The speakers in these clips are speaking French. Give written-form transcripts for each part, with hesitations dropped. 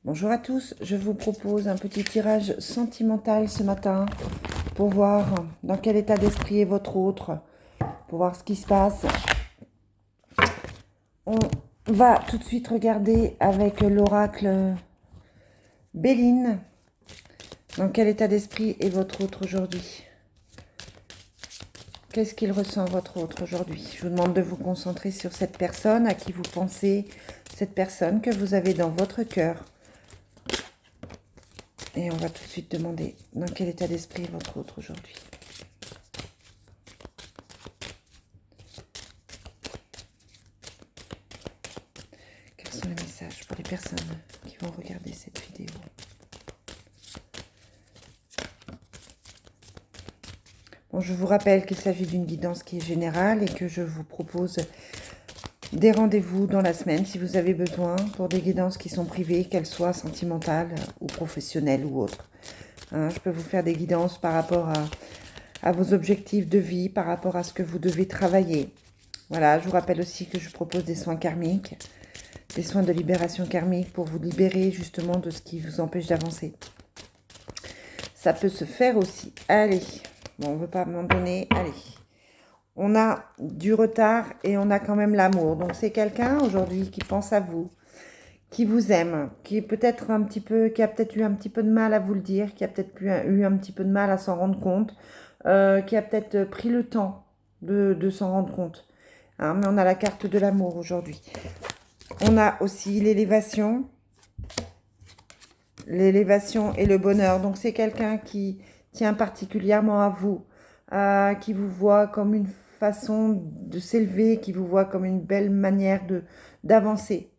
Bonjour à tous, je vous propose un petit tirage sentimental ce matin pour voir dans quel état d'esprit est votre autre, pour voir ce qui se passe. On va tout de suite regarder avec l'oracle Béline dans quel état d'esprit est votre autre aujourd'hui. Qu'est-ce qu'il ressent votre autre aujourd'hui? Je vous demande de vous concentrer sur cette personne à qui vous pensez, cette personne que vous avez dans votre cœur. Et on va tout de suite demander dans quel état d'esprit est votre autre aujourd'hui. Quels sont les messages pour les personnes qui vont regarder cette vidéo? Bon, je vous rappelle qu'il s'agit d'une guidance qui est générale et que je vous propose des rendez-vous dans la semaine si vous avez besoin pour des guidances qui sont privées, qu'elles soient sentimentales ou professionnelles ou autres. Je peux vous faire des guidances par rapport à vos objectifs de vie, par rapport à ce que vous devez travailler. Voilà, je vous rappelle aussi que je propose des soins karmiques, des soins de libération karmique pour vous libérer justement de ce qui vous empêche d'avancer. Ça peut se faire aussi. Allez, bon, on ne veut pas m'abandonner. Allez. On a du retard et on a quand même l'amour. Donc c'est quelqu'un aujourd'hui qui pense à vous, qui vous aime, qui est peut-être un petit peu, qui a peut-être eu un petit peu de mal à vous le dire, qui a peut-être eu un petit peu de mal à s'en rendre compte, qui a peut-être pris le temps de s'en rendre compte. Mais on a la carte de l'amour aujourd'hui. On a aussi l'élévation et le bonheur. Donc c'est quelqu'un qui tient particulièrement à vous, qui vous voit comme une façon de s'élever, qui vous voit comme une belle manière d'avancer.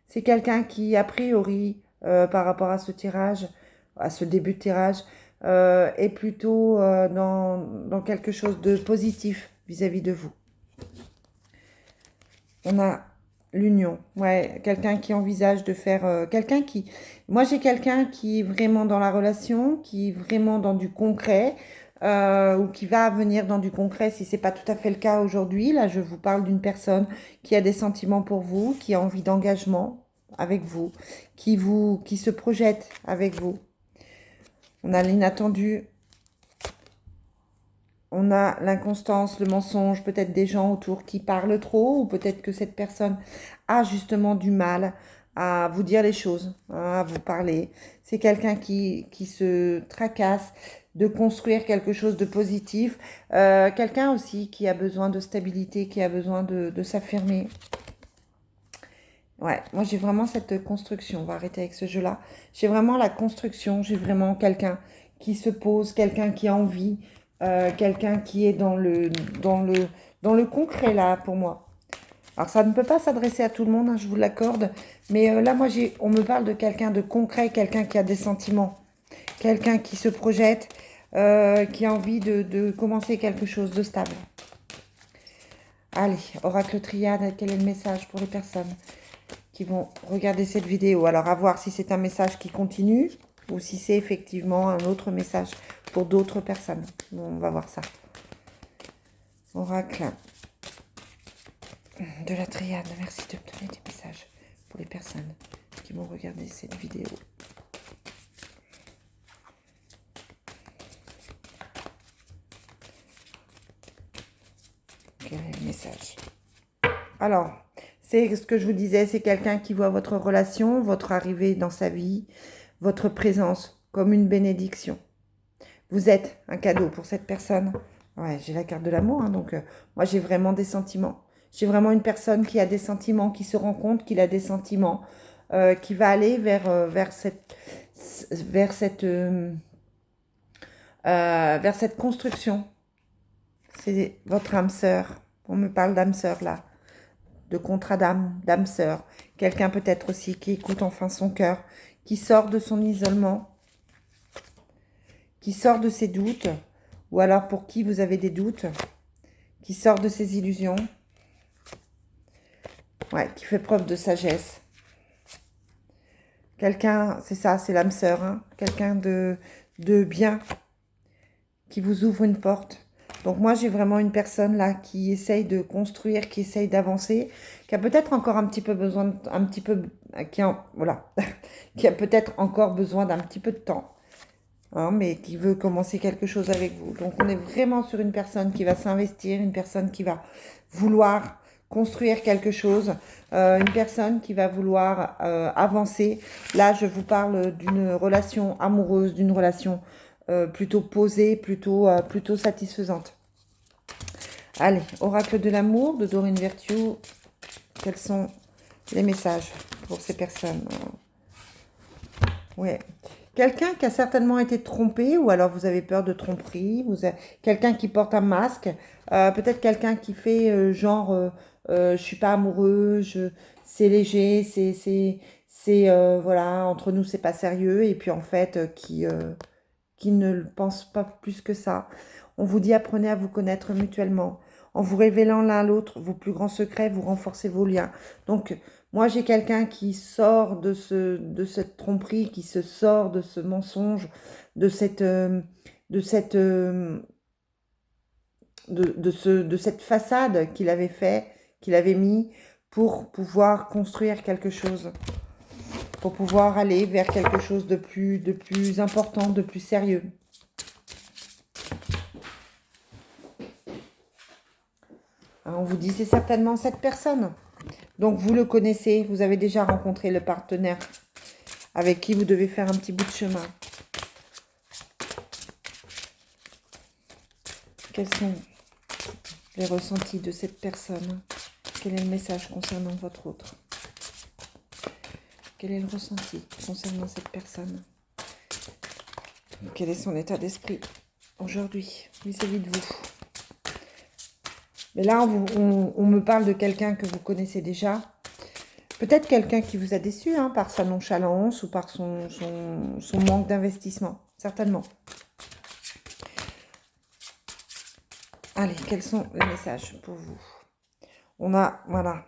C'est quelqu'un qui, a priori, par rapport à ce tirage, à ce début de tirage, est plutôt dans quelque chose de positif vis-à-vis de vous. On a l'union, ouais, quelqu'un qui envisage de faire, moi j'ai quelqu'un qui est vraiment dans la relation, qui est vraiment dans du concret, ou qui va venir dans du concret si c'est pas tout à fait le cas aujourd'hui. Là, je vous parle d'une personne qui a des sentiments pour vous, qui a envie d'engagement avec vous, qui se projette avec vous. On a l'inattendu. On a l'inconstance, le mensonge, peut-être des gens autour qui parlent trop, ou peut-être que cette personne a justement du mal à vous dire les choses, à vous parler. C'est quelqu'un qui se tracasse de construire quelque chose de positif. Quelqu'un aussi qui a besoin de stabilité, qui a besoin de s'affirmer. Ouais, moi j'ai vraiment cette construction, on va arrêter avec ce jeu-là. J'ai vraiment la construction, j'ai vraiment quelqu'un qui se pose, quelqu'un qui a envie, quelqu'un qui est dans le concret là pour moi. Alors ça ne peut pas s'adresser à tout le monde, je vous l'accorde, mais là moi on me parle de quelqu'un de concret, quelqu'un qui a des sentiments, quelqu'un qui se projette, qui a envie de commencer quelque chose de stable. Allez, oracle triade, quel est le message pour les personnes qui vont regarder cette vidéo? Alors à voir si c'est un message qui continue ou si c'est effectivement un autre message pour d'autres personnes. Bon, on va voir ça. Oracle de la triade, merci de me donner des messages pour les personnes qui vont regarder cette vidéo. Quel est le message? Alors, c'est ce que je vous disais, c'est quelqu'un qui voit votre relation, votre arrivée dans sa vie, votre présence comme une bénédiction. Vous êtes un cadeau pour cette personne. Ouais, j'ai la carte de l'amour, donc moi j'ai vraiment des sentiments. J'ai vraiment une personne qui a des sentiments, qui se rend compte qu'il a des sentiments, qui va aller vers cette construction. C'est votre âme sœur. On me parle d'âme sœur là, de contrat d'âme sœur. Quelqu'un peut-être aussi qui écoute enfin son cœur, qui sort de son isolement, qui sort de ses doutes, ou alors pour qui vous avez des doutes, qui sort de ses illusions, ouais, qui fait preuve de sagesse. Quelqu'un, c'est ça, c'est l'âme sœur, quelqu'un de bien, qui vous ouvre une porte. Donc moi, j'ai vraiment une personne là qui essaye de construire, qui essaye d'avancer, qui a peut-être encore un petit peu besoin, voilà, qui a peut-être encore besoin d'un petit peu de temps, hein, mais qui veut commencer quelque chose avec vous. Donc, on est vraiment sur une personne qui va s'investir, une personne qui va vouloir construire quelque chose, une personne qui va vouloir avancer. Là, je vous parle d'une relation amoureuse, d'une relation plutôt posée, plutôt satisfaisante. Allez, oracle de l'amour de Doreen Virtue. Quels sont les messages pour ces personnes? Ouais. Quelqu'un qui a certainement été trompé, ou alors vous avez peur de tromperie, quelqu'un qui porte un masque, peut-être quelqu'un qui fait genre je suis pas amoureux, c'est léger, voilà, entre nous c'est pas sérieux, et puis en fait qui ne le pense pas plus que ça. On vous dit apprenez à vous connaître mutuellement. En vous révélant l'un à l'autre vos plus grands secrets, vous renforcez vos liens. Donc, moi, j'ai quelqu'un qui sort de cette tromperie, qui se sort de ce mensonge, de cette façade qu'il avait fait, qu'il avait mis pour pouvoir construire quelque chose, pour pouvoir aller vers quelque chose de plus important, de plus sérieux. On vous dit c'est certainement cette personne. Donc vous le connaissez, vous avez déjà rencontré le partenaire avec qui vous devez faire un petit bout de chemin. Quels sont les ressentis de cette personne? Quel est le message concernant votre autre? Quel est le ressenti concernant cette personne? Quel est son état d'esprit aujourd'hui vis-à-vis de vous? Mais là, on me parle de quelqu'un que vous connaissez déjà. Peut-être quelqu'un qui vous a déçu hein, par sa nonchalance ou par son manque d'investissement. Certainement. Allez, quels sont les messages pour vous? Voilà.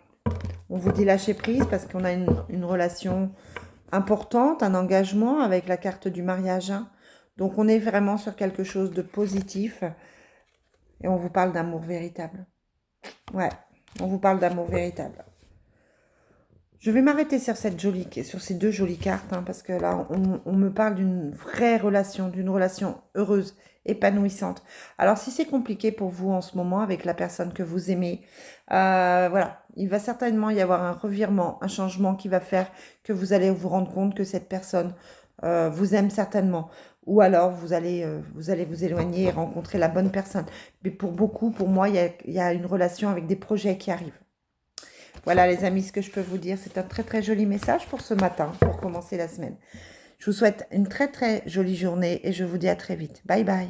On vous dit lâcher prise parce qu'on a une relation importante, un engagement avec la carte du mariage. Hein. Donc, on est vraiment sur quelque chose de positif. Et on vous parle d'amour véritable. Ouais, on vous parle d'amour véritable. Je vais m'arrêter sur ces deux jolies cartes, hein, parce que là, on me parle d'une vraie relation, d'une relation heureuse, épanouissante. Alors, si c'est compliqué pour vous en ce moment avec la personne que vous aimez, voilà, il va certainement y avoir un revirement, un changement qui va faire que vous allez vous rendre compte que cette personne vous aime certainement. Ou alors, vous allez vous éloigner et rencontrer la bonne personne. Mais pour beaucoup, pour moi, il y a une relation avec des projets qui arrivent. Voilà les amis, ce que je peux vous dire, c'est un très très joli message pour ce matin, pour commencer la semaine. Je vous souhaite une très très jolie journée et je vous dis à très vite. Bye bye.